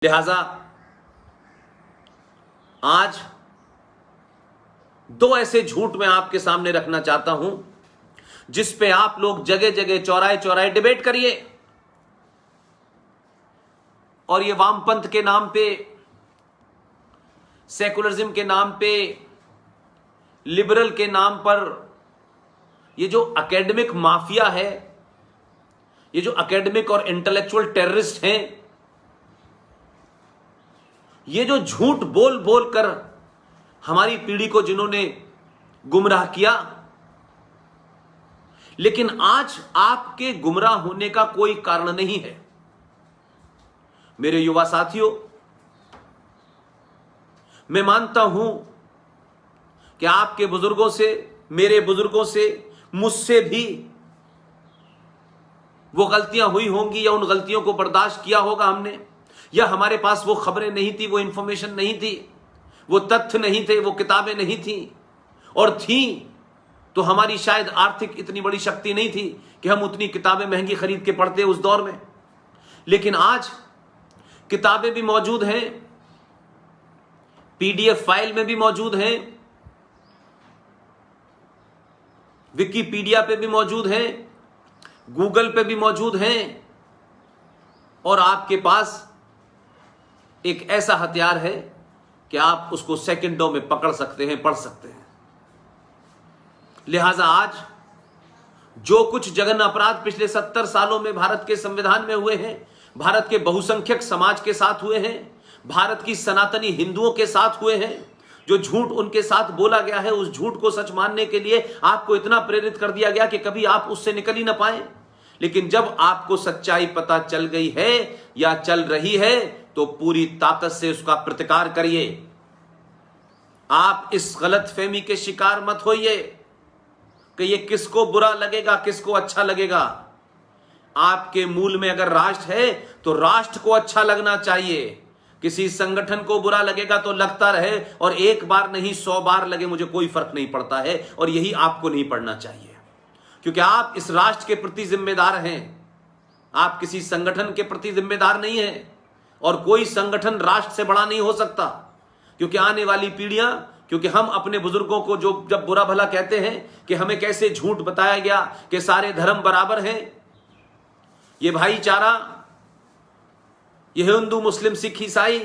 लिहाजा आज दो ऐसे झूठ मैं आपके सामने रखना चाहता हूं जिस पे आप लोग जगह जगह चौराहे चौराहे डिबेट करिए। और ये वामपंथ के नाम पे, सेकुलरिज्म के नाम पे, लिबरल के नाम पर ये जो एकेडमिक माफिया है, ये जो एकेडमिक और इंटेलेक्चुअल टेररिस्ट हैं, ये जो झूठ बोल बोल कर हमारी पीढ़ी को जिन्होंने गुमराह किया, लेकिन आज आपके गुमराह होने का कोई कारण नहीं है। मेरे युवा साथियों, मैं मानता हूं कि आपके बुजुर्गों से, मेरे बुजुर्गों से, मुझसे भी वो गलतियां हुई होंगी या उन गलतियों को बर्दाश्त किया होगा हमने, या हमारे पास वो खबरें नहीं थी, वो इंफॉर्मेशन नहीं थी, वो तथ्य नहीं थे, वो किताबें नहीं थी, और थी तो हमारी शायद आर्थिक इतनी बड़ी शक्ति नहीं थी कि हम उतनी किताबें महंगी खरीद के पढ़ते उस दौर में। लेकिन आज किताबें भी मौजूद हैं, पीडीएफ फाइल में भी मौजूद हैं, विकिपीडिया पे भी मौजूद हैं, गूगल पे भी मौजूद हैं, और आपके पास एक ऐसा हथियार है कि आप उसको सेकंडों में पकड़ सकते हैं, पढ़ सकते हैं। लिहाजा आज जो कुछ जघन्य अपराध पिछले 70 सालों में भारत के संविधान में हुए हैं, भारत के बहुसंख्यक समाज के साथ हुए हैं, भारत की सनातनी हिंदुओं के साथ हुए हैं, जो झूठ उनके साथ बोला गया है, उस झूठ को सच मानने के लिए आपको इतना प्रेरित कर दिया गया कि कभी आप उससे निकल ही ना पाए। लेकिन जब आपको सच्चाई पता चल गई है या चल रही है तो पूरी ताकत से उसका प्रतिकार करिए। आप इस गलतफहमी के शिकार मत होइए कि ये किसको बुरा लगेगा, किसको अच्छा लगेगा। आपके मूल में अगर राष्ट्र है तो राष्ट्र को अच्छा लगना चाहिए। किसी संगठन को बुरा लगेगा तो लगता रहे, और एक बार नहीं 100 बार लगे, मुझे कोई फर्क नहीं पड़ता है, और यही आपको नहीं पड़ना चाहिए, क्योंकि आप इस राष्ट्र के प्रति जिम्मेदार हैं। आप किसी संगठन के प्रति जिम्मेदार नहीं हैं, और कोई संगठन राष्ट्र से बड़ा नहीं हो सकता। क्योंकि आने वाली पीढ़ियां, क्योंकि हम अपने बुजुर्गों को जो जब बुरा भला कहते हैं कि हमें कैसे झूठ बताया गया कि सारे धर्म बराबर हैं, ये भाईचारा, ये हिंदू मुस्लिम सिख ईसाई,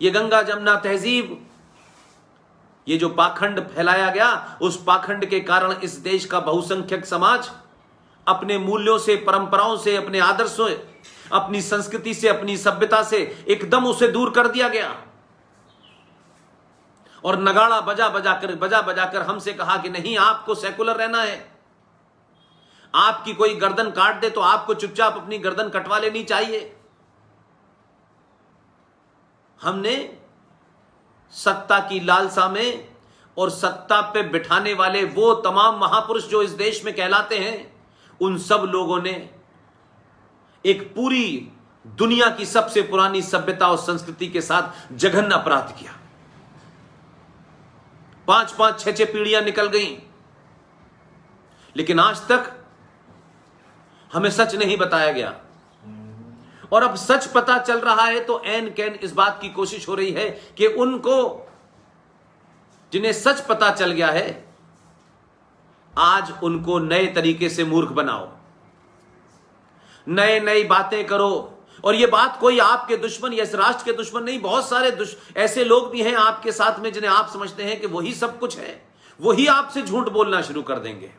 ये गंगा जमुना तहजीब, ये जो पाखंड फैलाया गया, उस पाखंड के कारण इस देश का बहुसंख्यक समाज अपने मूल्यों से, परंपराओं से, अपने आदर्शों, अपनी संस्कृति से, अपनी सभ्यता से एकदम उसे दूर कर दिया गया। और नगाड़ा बजा बजाकर हमसे कहा कि नहीं, आपको सेकुलर रहना है। आपकी कोई गर्दन काट दे तो आपको चुपचाप अपनी गर्दन कटवा लेनी चाहिए। हमने सत्ता की लालसा में और सत्ता पे बिठाने वाले वो तमाम महापुरुष जो इस देश में कहलाते हैं, उन सब लोगों ने एक पूरी दुनिया की सबसे पुरानी सभ्यता और संस्कृति के साथ जघन्य अपराध किया। 5-5, 6-6 पीढ़ियां निकल गईं, लेकिन आज तक हमें सच नहीं बताया गया। और अब सच पता चल रहा है तो ऐन कैन इस बात की कोशिश हो रही है कि उनको जिन्हें सच पता चल गया है, आज उनको नए तरीके से मूर्ख बनाओ, नए नई बातें करो। और ये बात कोई आपके दुश्मन या इस राष्ट्र के दुश्मन नहीं, बहुत सारे ऐसे लोग भी हैं आपके साथ में जिन्हें आप समझते हैं कि वही सब कुछ है, वही आपसे झूठ बोलना शुरू कर देंगे।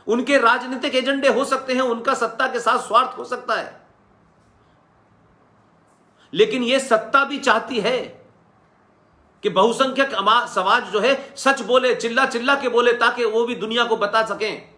उनके राजनीतिक एजेंडे हो सकते हैं, उनका सत्ता के साथ स्वार्थ हो सकता है, लेकिन यह सत्ता भी चाहती है कि बहुसंख्यक समाज जो है सच बोले, चिल्ला चिल्ला के बोले, ताकि वो भी दुनिया को बता सकें,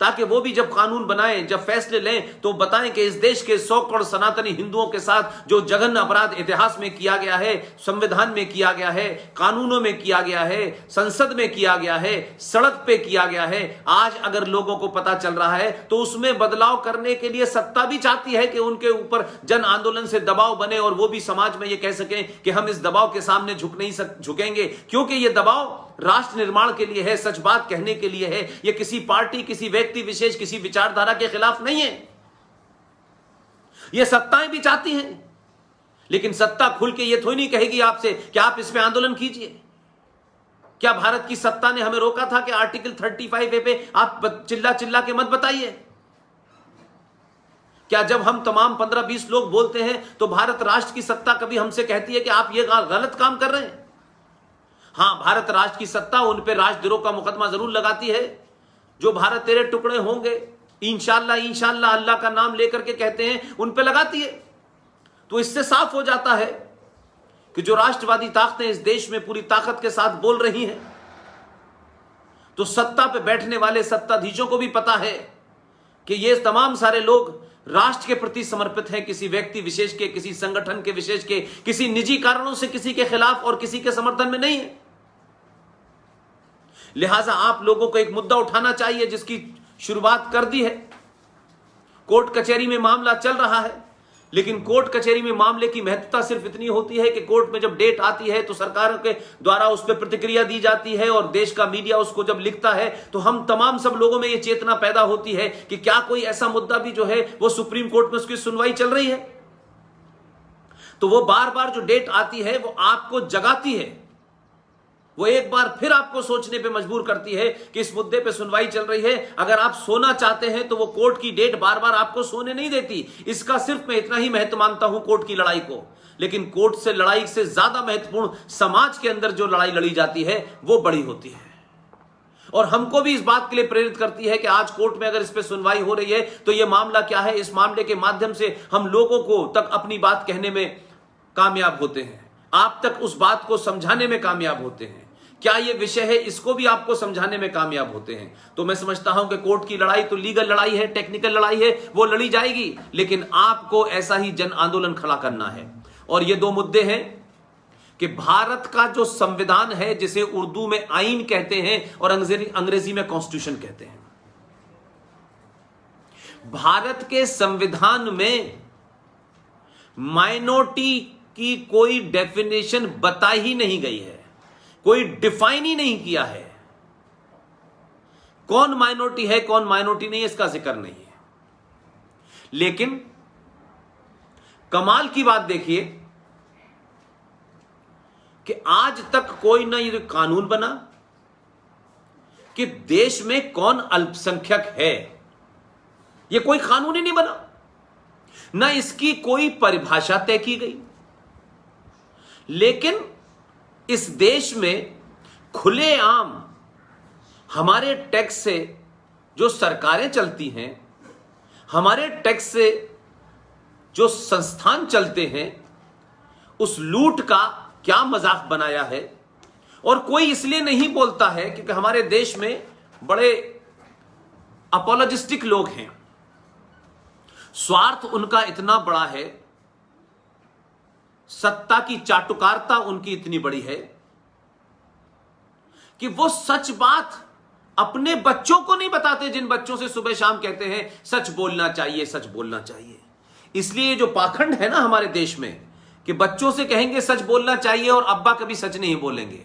ताकि वो भी जब कानून बनाएं, जब फैसले लें, तो बताएं कि इस देश के 100 करोड़ सनातनी हिंदुओं के साथ जो जघन्य अपराध इतिहास में किया गया है, संविधान में किया गया है, कानूनों में किया गया है, संसद में किया गया है, सड़क पे किया गया है, आज अगर लोगों को पता चल रहा है तो उसमें बदलाव करने के लिए सत्ता भी चाहती है कि उनके ऊपर जन आंदोलन से दबाव बने, और वो भी समाज में ये कह सकें कि हम इस दबाव के सामने झुकेंगे, क्योंकि ये दबाव राष्ट्र निर्माण के लिए है, सच बात कहने के लिए है। ये किसी पार्टी, किसी व्यक्ति विशेष, किसी विचारधारा के खिलाफ नहीं है। ये सत्ताएं भी चाहती हैं लेकिन सत्ता खुल के ये थोड़ी नहीं कहेगी आपसे कि आप इस पे आंदोलन कीजिए। क्या भारत की सत्ता ने हमें रोका था कि आर्टिकल 35A पे आप चिल्ला चिल्ला के मत बताइए? क्या जब हम तमाम 15-20 लोग बोलते हैं तो भारत राष्ट्र की सत्ता कभी हमसे कहती है कि आप ये गलत काम कर रहे हैं? हां, भारत राष्ट्र की सत्ता उन पे राष्ट्रद्रोह का मुकदमा जरूर लगाती है। जो भारत तेरे टुकड़े होंगे इंशाअल्लाह इंशाअल्लाह अल्लाह का नाम लेकर के कहते हैं, उन पे लगाती है। तो इससे साफ हो जाता है कि जो राष्ट्रवादी ताकतें इस देश में पूरी ताकत के साथ बोल रही हैं, तो सत्ता पे बैठने वाले सत्ताधीशों को भी पता है कि ये तमाम सारे लोग राष्ट्र के प्रति समर्पित हैं, किसी व्यक्ति विशेष के, किसी संगठन के विशेष के, किसी निजी कारणों से किसी के खिलाफ और किसी के समर्थन में नहीं है। लिहाजा आप लोगों को एक मुद्दा उठाना चाहिए जिसकी शुरुआत कर दी है। कोर्ट कचहरी में मामला चल रहा है, लेकिन कोर्ट कचहरी में मामले की महत्वता सिर्फ इतनी होती है कि कोर्ट में जब डेट आती है तो सरकार के द्वारा उस पर प्रतिक्रिया दी जाती है और देश का मीडिया उसको जब लिखता है तो हम तमाम सब लोगों में यह चेतना पैदा होती है कि क्या कोई ऐसा मुद्दा भी जो है वो सुप्रीम कोर्ट में उसकी सुनवाई चल रही है। तो वो बार बार जो डेट आती है वो आपको जगाती है, वो एक बार फिर आपको सोचने पे मजबूर करती है कि इस मुद्दे पे सुनवाई चल रही है। अगर आप सोना चाहते हैं तो वो कोर्ट की डेट बार बार आपको सोने नहीं देती। इसका सिर्फ मैं इतना ही महत्व मानता हूं कोर्ट की लड़ाई को, लेकिन कोर्ट से लड़ाई से ज्यादा महत्वपूर्ण समाज के अंदर जो लड़ाई लड़ी जाती है वो बड़ी होती है। और हमको भी इस बात के लिए प्रेरित करती है कि आज कोर्ट में अगर इस पे सुनवाई हो रही है तो ये मामला क्या है, इस मामले के माध्यम से हम लोगों को तक अपनी बात कहने में कामयाब होते हैं, आप तक उस बात को समझाने में कामयाब होते हैं। क्या ये विषय है इसको भी आपको समझाने में कामयाब होते हैं। तो मैं समझता हूं कि कोर्ट की लड़ाई तो लीगल लड़ाई है, टेक्निकल लड़ाई है, वो लड़ी जाएगी, लेकिन आपको ऐसा ही जन आंदोलन खड़ा करना है। और ये दो मुद्दे हैं कि भारत का जो संविधान है, जिसे उर्दू में आईन कहते हैं और अंग्रेजी में कॉन्स्टिट्यूशन कहते हैं, भारत के संविधान में माइनॉरिटी की कोई डेफिनेशन बताई ही नहीं गई है, कोई डिफाइन ही नहीं किया है। कौन माइनॉरिटी है कौन माइनॉरिटी नहीं है इसका जिक्र नहीं है। लेकिन कमाल की बात देखिए कि आज तक कोई ना ये कानून बना कि देश में कौन अल्पसंख्यक है, ये कोई कानून ही नहीं बना, ना इसकी कोई परिभाषा तय की गई। लेकिन इस देश में खुलेआम हमारे टैक्स से जो सरकारें चलती हैं, हमारे टैक्स से जो संस्थान चलते हैं, उस लूट का क्या मजाक बनाया है। और कोई इसलिए नहीं बोलता है क्योंकि हमारे देश में बड़े अपोलोजिस्टिक लोग हैं, स्वार्थ उनका इतना बड़ा है, सत्ता की चाटुकारिता उनकी इतनी बड़ी है कि वो सच बात अपने बच्चों को नहीं बताते, जिन बच्चों से सुबह शाम कहते हैं सच बोलना चाहिए, सच बोलना चाहिए। इसलिए जो पाखंड है ना हमारे देश में कि बच्चों से कहेंगे सच बोलना चाहिए और अब्बा कभी सच नहीं बोलेंगे,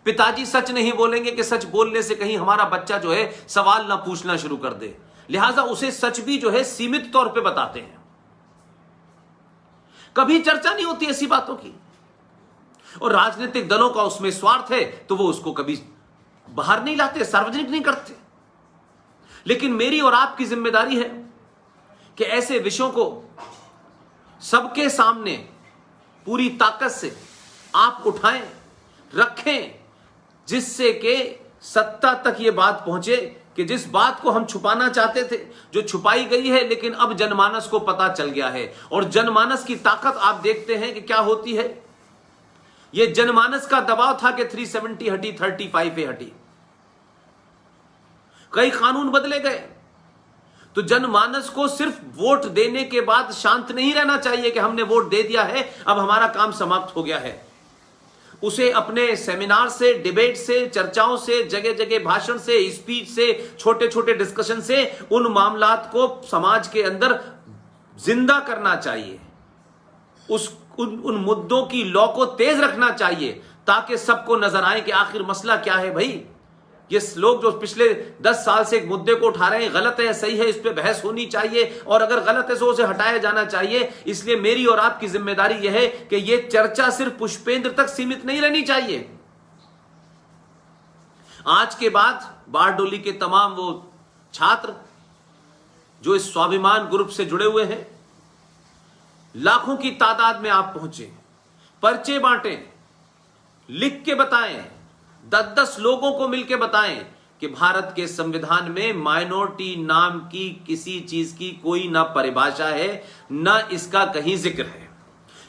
पिताजी सच नहीं बोलेंगे कि सच बोलने से कहीं हमारा बच्चा जो है सवाल ना पूछना शुरू कर दे, लिहाजा उसे सच भी जो है सीमित तौर पे बताते हैं। कभी चर्चा नहीं होती ऐसी बातों की, और राजनीतिक दलों का उसमें स्वार्थ है तो वो उसको कभी बाहर नहीं लाते, सार्वजनिक नहीं करते। लेकिन मेरी और आपकी जिम्मेदारी है कि ऐसे विषयों को सबके सामने पूरी ताकत से आप उठाएं, रखें, जिससे कि सत्ता तक ये बात पहुंचे कि जिस बात को हम छुपाना चाहते थे, जो छुपाई गई है, लेकिन अब जनमानस को पता चल गया है। और जनमानस की ताकत आप देखते हैं कि क्या होती है। यह जनमानस का दबाव था कि 370 हटी, 35A हटी, कई कानून बदले गए। तो जनमानस को सिर्फ वोट देने के बाद शांत नहीं रहना चाहिए कि हमने वोट दे दिया है, अब हमारा काम समाप्त हो गया है। उसे अपने सेमिनार से, डिबेट से, चर्चाओं से, जगह जगह भाषण से, स्पीच से, छोटे छोटे डिस्कशन से उन मामलात को समाज के अंदर जिंदा करना चाहिए। उन मुद्दों की लौ को तेज रखना चाहिए ताकि सबको नजर आए कि आखिर मसला क्या है भाई। ये लोग जो पिछले 10 साल से एक मुद्दे को उठा रहे हैं, गलत है सही है, इस पे बहस होनी चाहिए, और अगर गलत है तो उसे हटाया जाना चाहिए। इसलिए मेरी और आपकी जिम्मेदारी यह है कि यह चर्चा सिर्फ पुष्पेंद्र तक सीमित नहीं रहनी चाहिए। आज के बाद बारडोली के तमाम वो छात्र जो इस स्वाभिमान ग्रुप से जुड़े हुए हैं, लाखों की तादाद में आप पहुंचे, पर्चे बांटें, लिख के बताएं, 10-10 लोगों को मिलकर बताएं कि भारत के संविधान में माइनॉरिटी नाम की किसी चीज की कोई ना परिभाषा है, ना इसका कहीं जिक्र है।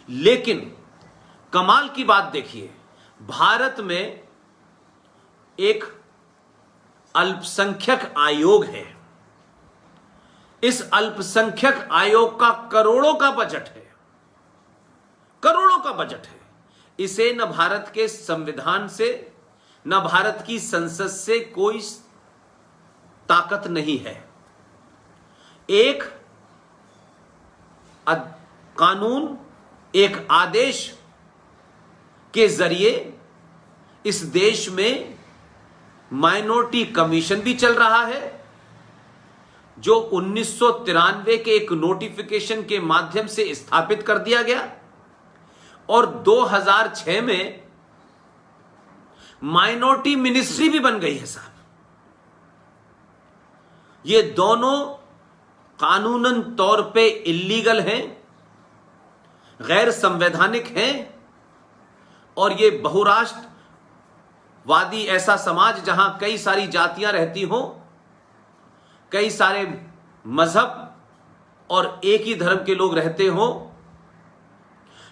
लेकिन कमाल की बात देखिए, भारत में एक अल्पसंख्यक आयोग है। इस अल्पसंख्यक आयोग का करोड़ों का बजट है, करोड़ों का बजट है। इसे न भारत के संविधान से न भारत की संसद से कोई ताकत नहीं है। एक कानून, एक आदेश के जरिए इस देश में माइनॉरिटी कमीशन भी चल रहा है, जो 1993 के एक नोटिफिकेशन के माध्यम से स्थापित कर दिया गया, और 2006 में माइनॉरिटी मिनिस्ट्री भी बन गई है साहब। ये दोनों कानूनन तौर पे इल्लीगल हैं, गैर संवैधानिक हैं, और ये बहुराष्ट्रवादी ऐसा समाज जहां कई सारी जातियां रहती हों, कई सारे मजहब और एक ही धर्म के लोग रहते हों,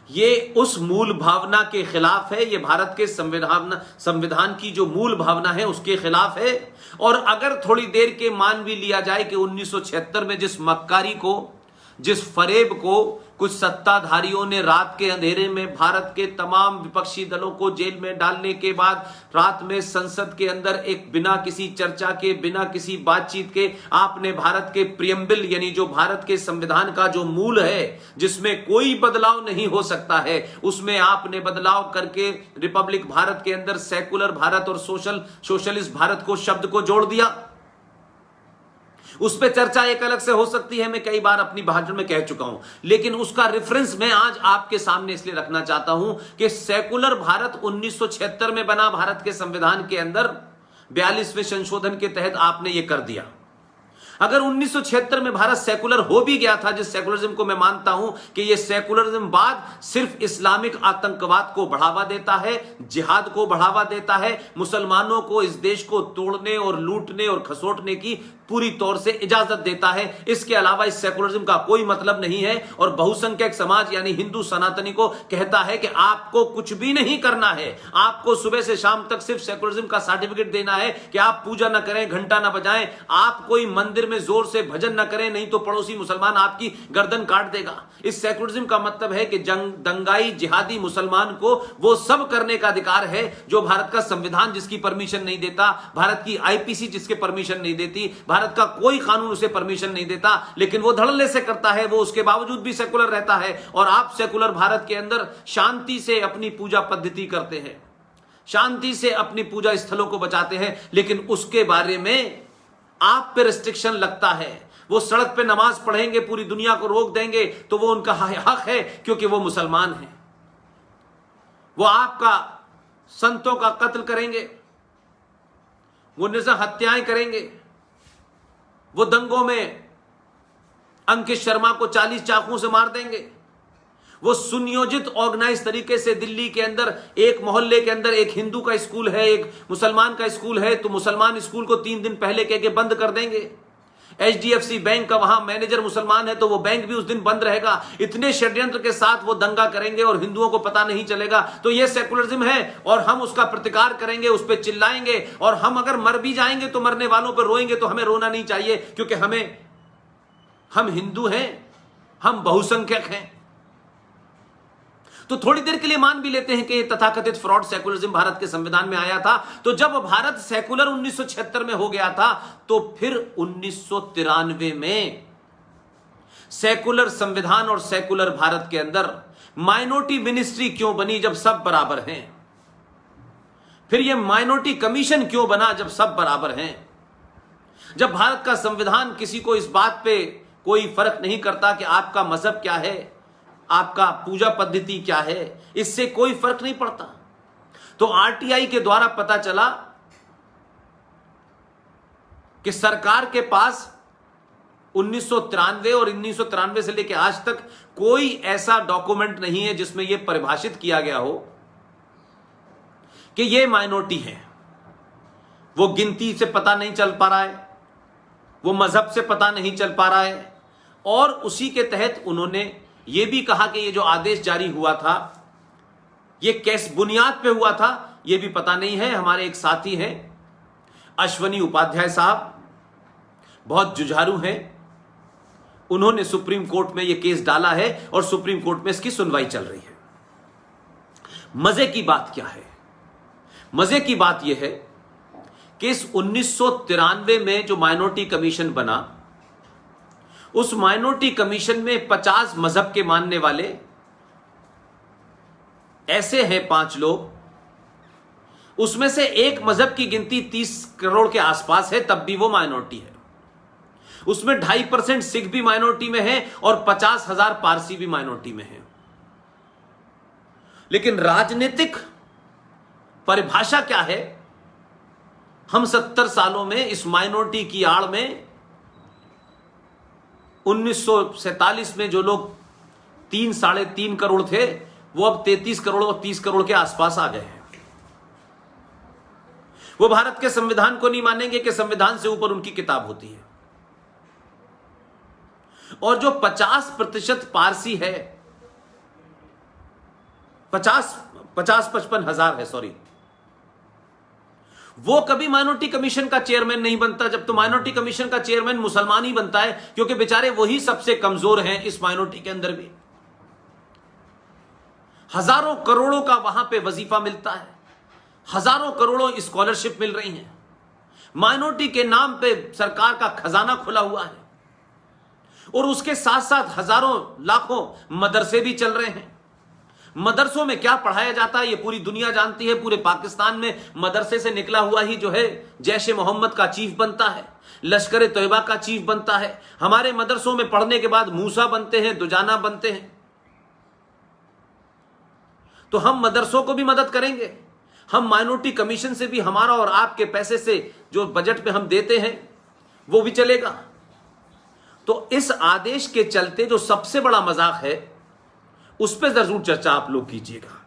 ये उस मूल भावना के खिलाफ है। ये भारत के संविधान की जो मूल भावना है उसके खिलाफ है। और अगर थोड़ी देर के मान भी लिया जाए कि 1976 में जिस मक्कारी को, जिस फरेब को कुछ सत्ताधारियों ने रात के अंधेरे में भारत के तमाम विपक्षी दलों को जेल में डालने के बाद रात में संसद के अंदर एक बिना किसी चर्चा के, बिना किसी बातचीत के आपने भारत के प्रियम्बल यानी जो भारत के संविधान का जो मूल है, जिसमें कोई बदलाव नहीं हो सकता है, उसमें आपने बदलाव करके रिपब्लिक भारत के अंदर सेकुलर भारत और सोशलिस्ट भारत को शब्द को जोड़ दिया। उस पर चर्चा एक अलग से हो सकती है, मैं कई बार अपनी भाषण में कह चुका हूं, लेकिन उसका रेफरेंस मैं आज आपके सामने इसलिए रखना चाहता हूं कि सेकुलर भारत 1976 में बना भारत के संविधान के अंदर 42वें संशोधन के तहत आपने यह कर दिया। अगर 1976 में भारत सेकुलर हो भी गया था, जिस सेकुलरिज्म को मैं मानता हूं कि यह सेकुलरिज्म बाद सिर्फ इस्लामिक आतंकवाद को बढ़ावा देता है, जिहाद को बढ़ावा देता है, मुसलमानों को इस देश को तोड़ने और लूटने और खसोटने की पूरी तौर से इजाजत देता है, इसके अलावा इस सेकुलरिज्म का कोई मतलब नहीं है। और बहुसंख्यक समाज यानी हिंदू सनातनी को कहता है कि आपको कुछ भी नहीं करना है, आपको सुबह से शाम तक सिर्फ सेकुलरिज्म का सर्टिफिकेट देना है कि आप पूजा ना करें, घंटा ना बजाएं, आप कोई मंदिर में जोर से भजन ना करें, नहीं तो पड़ोसी मुसलमान आपकी गर्दन काट देगा। इस सेकुलरिज्म का मतलब है कि दंगाई जिहादी मुसलमान को वो सब करने का अधिकार है जो भारत का संविधान जिसकी परमिशन नहीं देता, भारत की आईपीसी जिसके परमिशन नहीं देती, भारत का कोई कानून उसे परमिशन नहीं देता, लेकिन वो धड़ल्ले से करता है, वो उसके बावजूद भी सेकुलर रहता है। और आप सेकुलर भारत के अंदर शांति से अपनी पूजा पद्धति करते हैं, शांति से अपनी पूजा स्थलों को बचाते हैं, लेकिन उसके बारे में आप पे रिस्ट्रिक्शन लगता है। वो सड़क पे नमाज पढ़ेंगे, पूरी दुनिया को रोक देंगे, तो वो उनका हक है क्योंकि वो मुसलमान हैं। वो आपका संतों का कत्ल करेंगे, वो निज़ा हत्याएं करेंगे, वो दंगों में अंकित शर्मा को 40 चाकुओं से मार देंगे, वो सुनियोजित ऑर्गेनाइज तरीके से दिल्ली के अंदर एक मोहल्ले के अंदर एक हिंदू का स्कूल है, एक मुसलमान का स्कूल है, तो मुसलमान स्कूल को 3 दिन पहले कह के बंद कर देंगे। HDFC बैंक का वहां मैनेजर मुसलमान है तो वो बैंक भी उस दिन बंद रहेगा। इतने षड्यंत्र के साथ वो दंगा करेंगे और हिंदुओं को पता नहीं चलेगा। तो ये सेकुलरिज्म है और हम उसका प्रतिकार करेंगे, उस पर चिल्लाएंगे, और हम अगर मर भी जाएंगे तो मरने वालों पर रोएंगे, तो हमें रोना नहीं चाहिए क्योंकि हम हिंदू हैं, हम बहुसंख्यक हैं। तो थोड़ी देर के लिए मान भी लेते हैं कि तथाकथित फ्रॉड सेकुलरिज्म भारत के संविधान में आया था। तो जब भारत सेकुलर 1976 में हो गया था, तो फिर 1993 में सेकुलर संविधान और सेकुलर भारत के अंदर माइनॉरिटी मिनिस्ट्री क्यों बनी जब सब बराबर हैं? फिर यह माइनॉरिटी कमीशन क्यों बना जब सब बराबर हैं? जब भारत का संविधान किसी को इस बात पे कोई फर्क नहीं करता कि आपका मजहब क्या है, आपका पूजा पद्धति क्या है, इससे कोई फर्क नहीं पड़ता। तो आरटीआई के द्वारा पता चला कि सरकार के पास 1993 और 1993 से लेकर आज तक कोई ऐसा डॉक्यूमेंट नहीं है जिसमें यह परिभाषित किया गया हो कि यह माइनॉरिटी है। वो गिनती से पता नहीं चल पा रहा है, वो मजहब से पता नहीं चल पा रहा है। और उसी के तहत उन्होंने यह भी कहा कि यह जो आदेश जारी हुआ था यह किस बुनियाद पे हुआ था यह भी पता नहीं है। हमारे एक साथी हैं अश्वनी उपाध्याय साहब, बहुत जुझारू हैं, उन्होंने सुप्रीम कोर्ट में यह केस डाला है और सुप्रीम कोर्ट में इसकी सुनवाई चल रही है। मजे की बात क्या है? मजे की बात यह है कि इस 1993 में जो माइनॉरिटी कमीशन बना, उस माइनॉरिटी कमीशन में 50 मजहब के मानने वाले ऐसे हैं 5 लोग, उसमें से एक मजहब की गिनती 30 करोड़ के आसपास है, तब भी वो माइनॉरिटी है। उसमें 2.5% सिख भी माइनॉरिटी में है और 50,000 पारसी भी माइनॉरिटी में है। लेकिन राजनीतिक परिभाषा क्या है? हम 70 सालों में इस माइनॉरिटी की आड़ में 1947 में जो लोग 3-3.5 करोड़ थे वो अब 33 करोड़ और 30 करोड़ के आसपास आ गए हैं। वो भारत के संविधान को नहीं मानेंगे कि संविधान से ऊपर उनकी किताब होती है। और जो 50% पारसी है, 50-55 हजार है, सॉरी, वो कभी माइनॉरिटी कमीशन का चेयरमैन नहीं बनता। जब तो माइनॉरिटी कमीशन का चेयरमैन मुसलमान ही बनता है, क्योंकि बेचारे वही सबसे कमजोर हैं इस माइनॉरिटी के अंदर भी। हजारों करोड़ों का वहां पे वजीफा मिलता है, हजारों करोड़ों स्कॉलरशिप मिल रही हैं, माइनॉरिटी के नाम पे सरकार का खजाना खुला हुआ है, और उसके साथ साथ हजारों लाखों मदरसे भी चल रहे हैं। मदरसों में क्या पढ़ाया जाता है ये पूरी दुनिया जानती है। पूरे पाकिस्तान में मदरसे से निकला हुआ ही जो है जैश ए मोहम्मद का चीफ बनता है, लश्कर तैयबा का चीफ बनता है। हमारे मदरसों में पढ़ने के बाद मूसा बनते हैं, दुजाना बनते हैं। तो हम मदरसों को भी मदद करेंगे, हम माइनॉरिटी कमीशन से भी हमारा और आपके पैसे से जो बजट पे हम देते हैं वो भी चलेगा। तो इस आदेश के चलते जो सबसे बड़ा मजाक है उस पर जरूर चर्चा आप लोग कीजिएगा।